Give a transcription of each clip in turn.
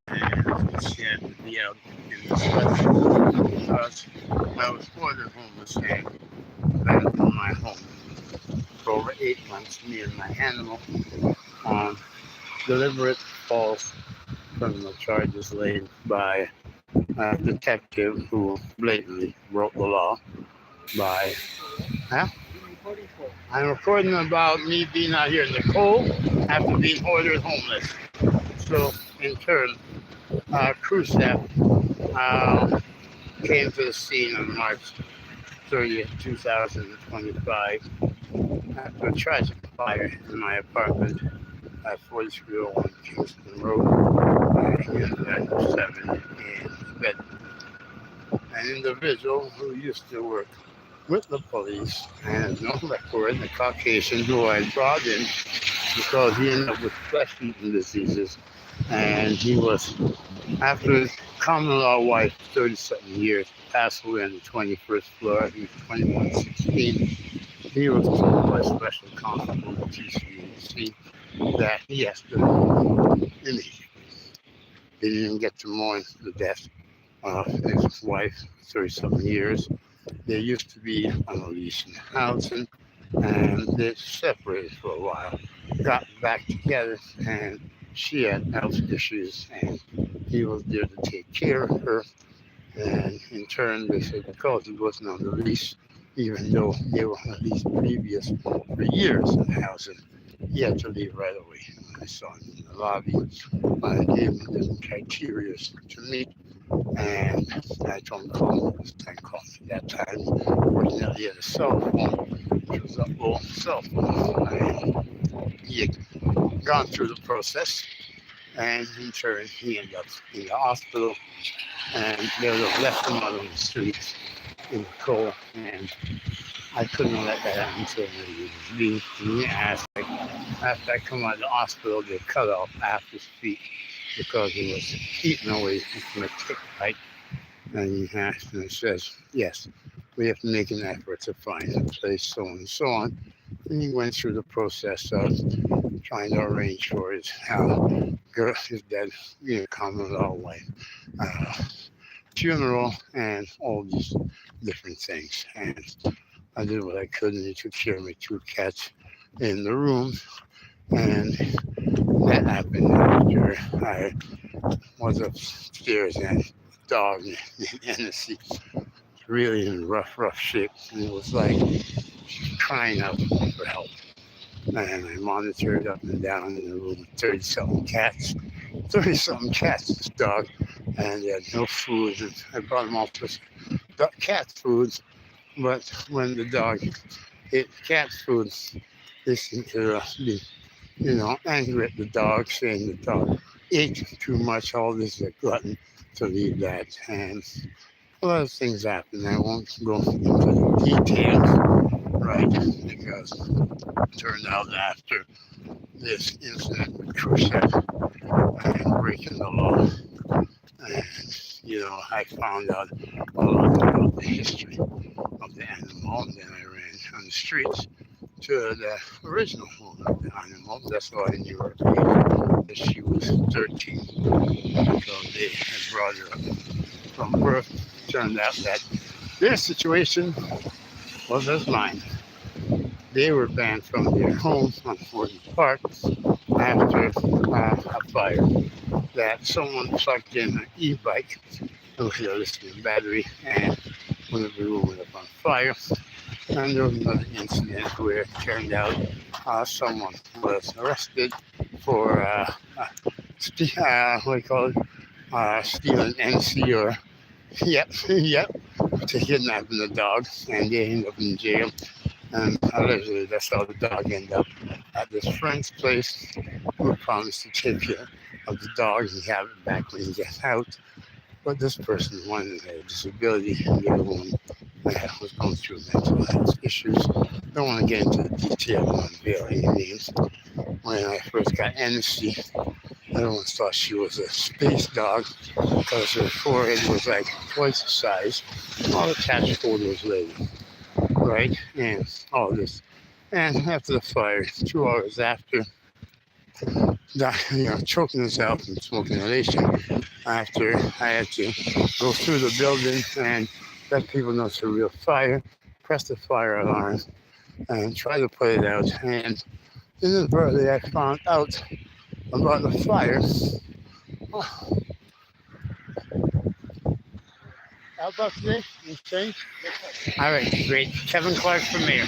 and she had to be out in the sweat because I was ordered homeless and back from my home for over 8 months, me and my animal, on deliberate false criminal charges laid by a detective who blatantly broke the law by, huh? I'm recording about me being out here in the cold after being ordered homeless. So, in turn, Khrushchev came to the scene on March 30th, 2025, after a tragic fire in my apartment at 4301 Kingston Road, Unit 7 in Bedford. An individual who used to work with the police and has no record, a Caucasian who I brought in because he ended up with flesh-eating diseases, and he was, after his common law wife, 30-something years, passed away on the 21st floor. He was 2116. He was told by special constable of the TCAC that he has to immediately. He didn't even get to mourn the death of his wife, 30-something years. They used to be on a lease in housing, and they separated for a while, got back together, and she had health issues, and he was there to take care of her. And in turn, they said because he wasn't on the lease, even though they were on the lease previous for years in housing, he had to leave right away. I saw him in the lobby. I gave him the criteria to meet, and I told him to call me. This time called me that time. Fortunately, he had a cell phone, which was an old cell phone. And he had gone through the process, and in turn, he ended up in the hospital, and they would have left him out on the streets in the cold, and I couldn't let that happen until he was being after I come out of the hospital, they cut off half his feet because he was eating away from a tick bite. And he asked and says, yes, we have to make an effort to find a place, so on and so on. And he went through the process of trying to arrange for his girl, his dead, common law wife, funeral, and all these different things. And I did what I could, and he took care of my two cats in the room. And that happened after I was upstairs, and the dog in Hennessy really in rough shape. And it was like crying out for help. And I monitored up and down in the room, 30-something cats. 30-something cats, this dog. And they had no food. And I brought them all to cat food. But when the dog ate cat food, they seemed to be, angry at the dog, saying the dog ate too much. All this is a glutton to leave that. And a lot of things happened. I won't go into the details, right? Because it turned out after this incident with Khrushchev and breaking the law, and I found out a lot about the history of the animal, and then I ran on the streets to the original owner of the animal. That's why I knew her that she was 13. So they had brought her up from birth. Turned out that their situation was as mine. They were banned from their home on Fortin Park after a fire that someone plugged in an e-bike with a lithium battery, and one of the room went up on fire. And there was another incident where it turned out someone was arrested for what do you call it? Stealing NC or yep, to kidnapping the dog, and they ended up in jail. And allegedly, that's how the dog ended up at this friend's place, who promised to take care of the dog and have it back when he gets out. But this person wanted a disability, and the other one was going through mental health issues. Don't want to get into the detail on bail any means. When I first got Hennessy, everyone thought she was a space dog because her forehead was like twice the size. All attached photos later, right? And all this. And after the fire, 2 hours after, choking himself and smoking inhalation after I had to go through the building and let people know it's a real fire, press the fire alarm, and try to put it out. And inadvertently, I found out about the fire. Oh, how about today? Okay. All right, great. Kevin Clark for mayor.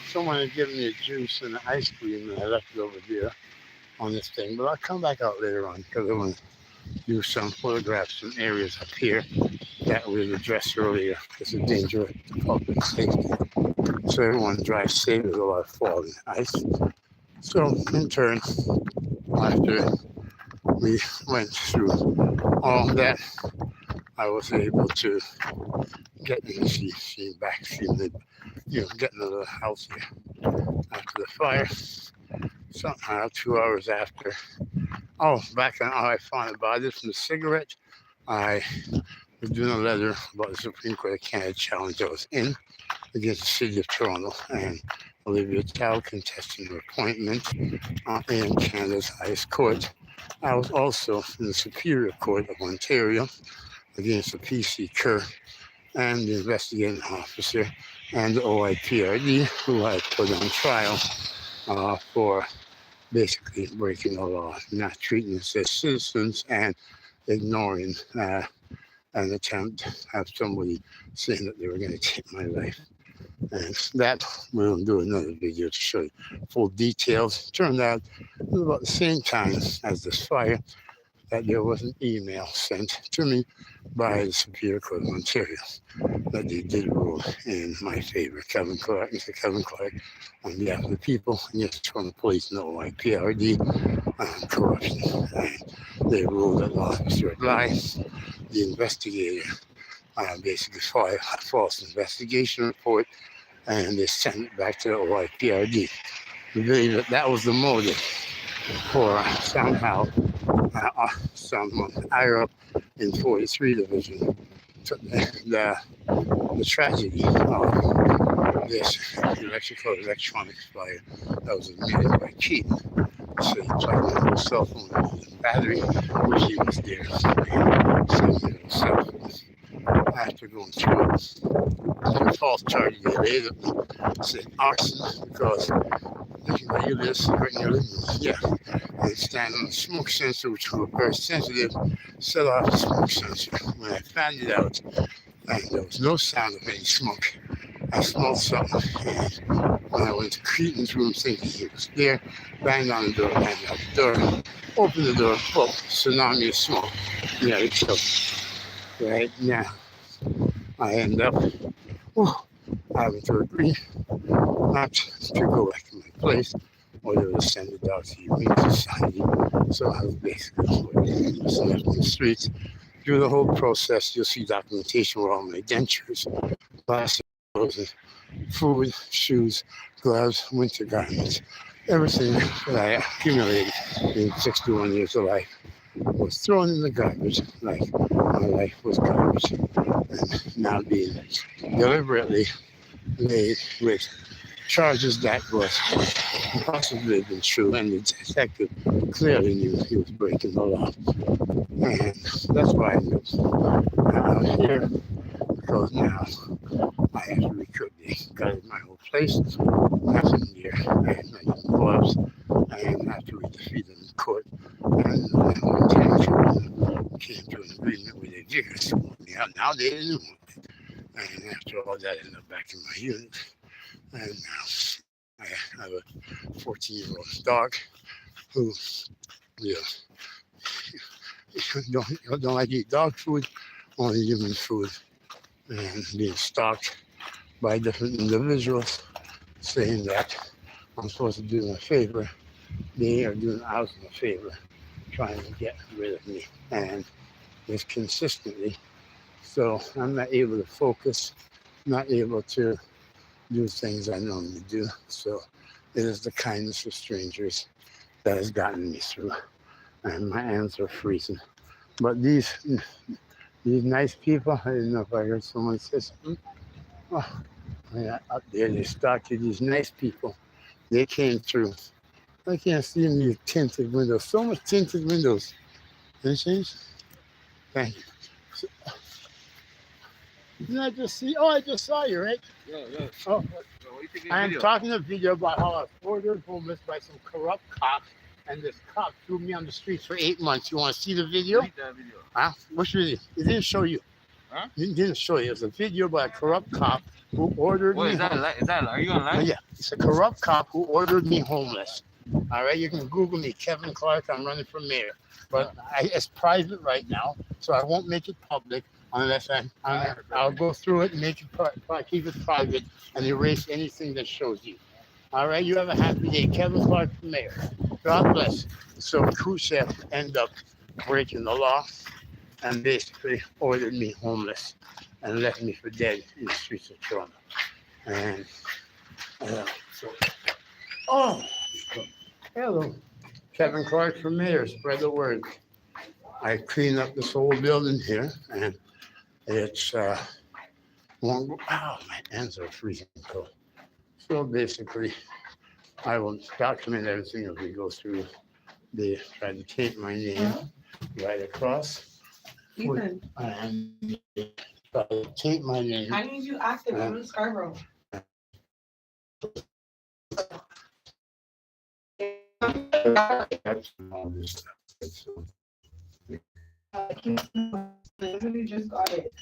Someone had given me a juice and an ice cream, and I left it over there on this thing. But I'll come back out later on because I want to do some photographs, some areas up here that we addressed earlier because of danger to public safety. So everyone drives safe. There's a lot of falling ice. So in turn, after we went through all that, I was able to get in see back, see the, getting to the house here after the fire. Somehow, 2 hours after. Oh, back on how I found about this from the cigarette. I was doing a letter about the Supreme Court of Canada challenge I was in against the City of Toronto and Olivia Chow contesting her appointment in Canada's highest court. I was also in the Superior Court of Ontario against the PC Kerr and the investigating officer and the OIPRD, who I put on trial for basically breaking the law, not treating us as citizens and ignoring an attempt to have somebody saying that they were going to take my life. And that we'll do another video to show you full details. Turned out it was about the same time as this fire that there was an email sent to me by the Superior Court of Ontario that they did rule in my favor. Mr. Kevin Clark, on behalf of the people, yes, from the police, no YPRD, corruption. And they ruled that the officer had lied. The investigator basically filed a false investigation report, and they sent it back to the OIPRD. We believe that that was the motive for somehow someone higher up in 43 Division took the tragedy of this electronics fire that was admitted by Keaton. So he plugged in his cell phone and battery, which he was there and sent me his cell phone. After going through the false charge they laid at me, said arson because you can do this right in your living room. Yeah. And stand on the smoke sensor, which was very sensitive, set off the smoke sensor. When I found it out, and there was no sound of any smoke, I smelled something. And when I went to Cretan's room thinking he was there, banged on the door, banged out the door, opened the door, oh, tsunami of smoke. Yeah, it killed me. Right now, I end up having to agree not to go back to my place or they would send it out to the Humane Society. So I was basically left in the streets. Through the whole process, you'll see documentation where all my dentures, plastic clothes, food, shoes, gloves, winter garments, everything that I accumulated in 61 years of life was thrown in the garbage like my life was garbage and now being deliberately made with charges that was possibly been true, and the detective clearly knew he was breaking the law. And that's why I knew I was here, because now I have to recruit. They gutted my whole place, nothing here. I had my gloves. I didn't have to defeat them in court. And came to an agreement with a vigorous one. Now they didn't want it. And after all that, I ended up back in my unit. And now I have a 14-year-old dog who don't like to eat dog food, only human food, and being stalked by different individuals saying that I'm supposed to do them a favor. They are doing us a favor, trying to get rid of me, and it's consistently. So I'm not able to focus, not able to do things I normally do. So it is the kindness of strangers that has gotten me through, and my hands are freezing. But these nice people, I didn't know if I heard someone say something. Oh, yeah, up there they stalked you. These nice people, they came through I can't see in these tinted windows. So much tinted windows. Can you change? Thank you. So, didn't I just see? Oh, I just saw you, right? Yeah. Oh, What you taking a I am video? talking a video about how I was ordered homeless by some corrupt cops, and this cop threw me on the streets for 8 months. You want to see the video? Delete that video. Huh? Which video? It didn't show you. Huh? It didn't show you. It's a video by a corrupt cop who ordered What me is that? homeless. Is that? Are you online? Yeah, it's a corrupt cop who ordered me homeless. All right, you can Google me, Kevin Clark. I'm running for mayor, but it's private right now, so I won't make it public unless I'll go through it and make it keep it private and erase anything that shows you. All right, you have a happy day, Kevin Clark for mayor. God bless. So Khrushchev ended up breaking the law and basically ordered me homeless and left me for dead in the streets of Toronto. And oh, hello, Kevin Clark for mayor. Spread the word. I cleaned up this whole building here, and it's won't go. Oh, my hands are freezing cold. So basically, I will document everything as we go through. They try to tape my name right across, Ethan, and they try to tape my name. I need you active. I'm in Scarborough. That's all this stuff. I literally just got it.